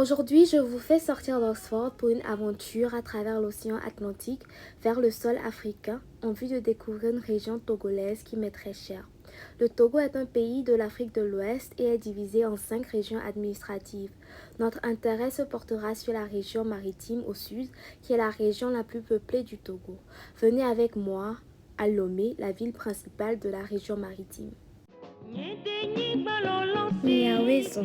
Aujourd'hui, je vous fais sortir d'Oxford pour une aventure à travers l'océan Atlantique vers le sol africain en vue de découvrir une région togolaise qui m'est très chère. Le Togo est un pays de l'Afrique de l'Ouest et est divisé en 5 régions administratives. Notre intérêt se portera sur la région maritime au sud, qui est la région la plus peuplée du Togo. Venez avec moi à Lomé, la ville principale de la région maritime. Miawezo.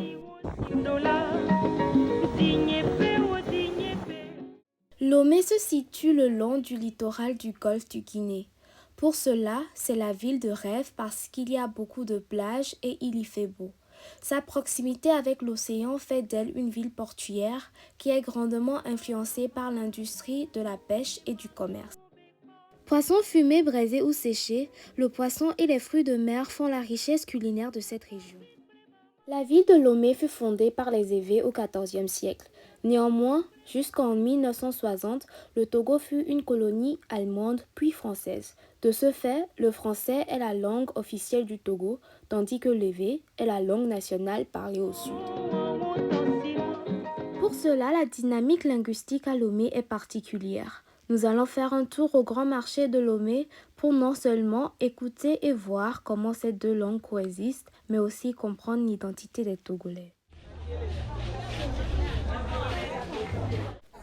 Lomé se situe le long du littoral du golfe du Guinée. Pour cela, c'est la ville de rêve parce qu'il y a beaucoup de plages et il y fait beau. Sa proximité avec l'océan fait d'elle une ville portuaire qui est grandement influencée par l'industrie de la pêche et du commerce. Poissons fumés, braisés ou séchés, le poisson et les fruits de mer font la richesse culinaire de cette région. La ville de Lomé fut fondée par les Evé au XIVe siècle. Néanmoins, jusqu'en 1960, le Togo fut une colonie allemande puis française. De ce fait, le français est la langue officielle du Togo, tandis que l'Evé est la langue nationale parlée au sud. Pour cela, la dynamique linguistique à Lomé est particulière. Nous allons faire un tour au grand marché de Lomé pour non seulement écouter et voir comment ces deux langues coexistent, mais aussi comprendre l'identité des Togolais.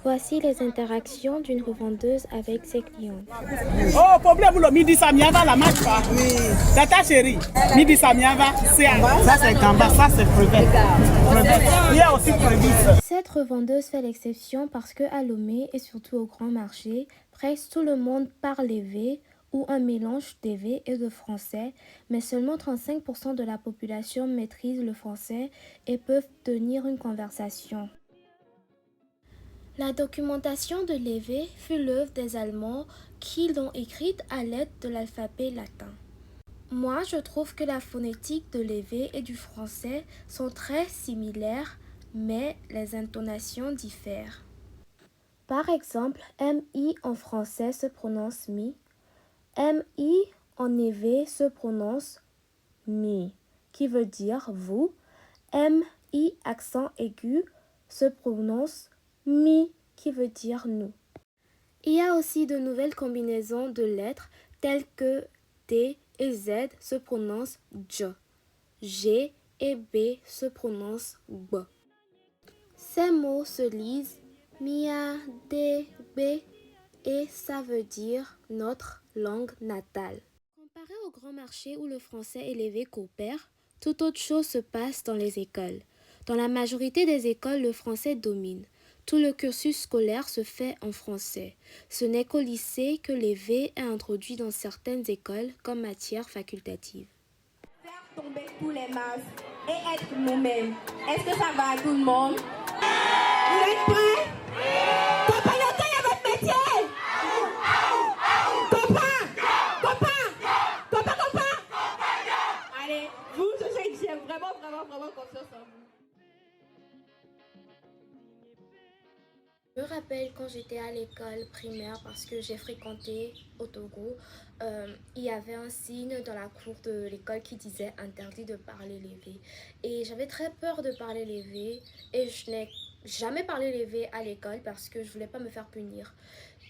Voici les interactions d'une revendeuse avec ses clients. Oh, problème, le midi samiava, la marche pas. Oui. Tata chérie, midi samiava, c'est ça c'est gamba, ça c'est crevette. Il y a aussi crevette. Cette revendeuse fait l'exception parce que à Lomé et surtout au grand marché, presque tout le monde parle évé ou un mélange d'évé et de français, mais seulement 35% de la population maîtrise le français et peuvent tenir une conversation. La documentation de l'évé fut l'œuvre des Allemands qui l'ont écrite à l'aide de l'alphabet latin. Moi, je trouve que la phonétique de l'évé et du français sont très similaires, mais les intonations diffèrent. Par exemple, MI en français se prononce mi, MI en évé se prononce mi, qui veut dire vous, MI accent aigu se prononce mi, qui veut dire nous. Il y a aussi de nouvelles combinaisons de lettres telles que D et Z se prononcent dj, G et B se prononcent b. Ces mots se lisent mia, D, B et ça veut dire notre langue natale. Comparé au grand marché où le français et l'évé coopèrent, toute autre chose se passe dans les écoles. Dans la majorité des écoles, le français domine. Tout le cursus scolaire se fait en français. Ce n'est qu'au lycée que l'évé est introduit dans certaines écoles comme matière facultative. Faire tomber tous les masques et être nous-mêmes. Est-ce que ça va à tout le monde? Vous êtes prêts? Compagnons, à votre métier! Copain! Allez, vous, je sais que j'ai vraiment confiance en vous. Je me rappelle quand j'étais à l'école primaire parce que j'ai fréquenté au Togo, il y avait un signe dans la cour de l'école qui disait interdit de parler l'évé. Et j'avais très peur de parler l'évé et je n'ai jamais parlé l'évé à l'école parce que je voulais pas me faire punir.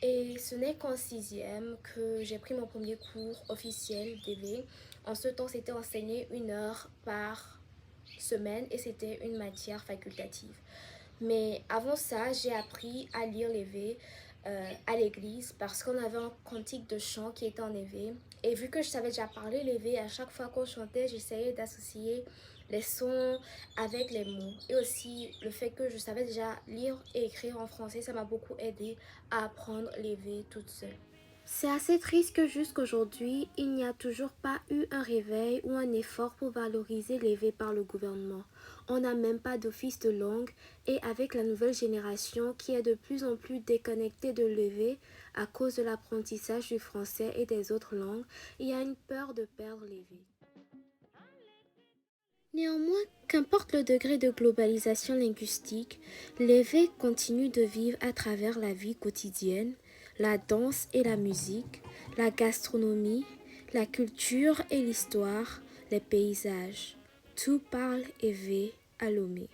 Et ce n'est qu'en 6e que j'ai pris mon premier cours officiel d'évé. En ce temps, c'était enseigné 1 heure par semaine et c'était une matière facultative. Mais avant ça, j'ai appris à lire l'évé à l'église parce qu'on avait un cantique de chant qui était en évé. Et vu que je savais déjà parler l'évé, à chaque fois qu'on chantait, j'essayais d'associer les sons avec les mots. Et aussi le fait que je savais déjà lire et écrire en français, ça m'a beaucoup aidé à apprendre l'évé toute seule. C'est assez triste que jusqu'aujourd'hui, il n'y a toujours pas eu un réveil ou un effort pour valoriser l'évé par le gouvernement. On n'a même pas d'office de langue et avec la nouvelle génération qui est de plus en plus déconnectée de l'évé à cause de l'apprentissage du français et des autres langues, il y a une peur de perdre l'évé. Néanmoins, qu'importe le degré de globalisation linguistique, l'évé continue de vivre à travers la vie quotidienne, la danse et la musique, la gastronomie, la culture et l'histoire, les paysages. Tout parle évé à Lomé.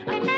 Thank you.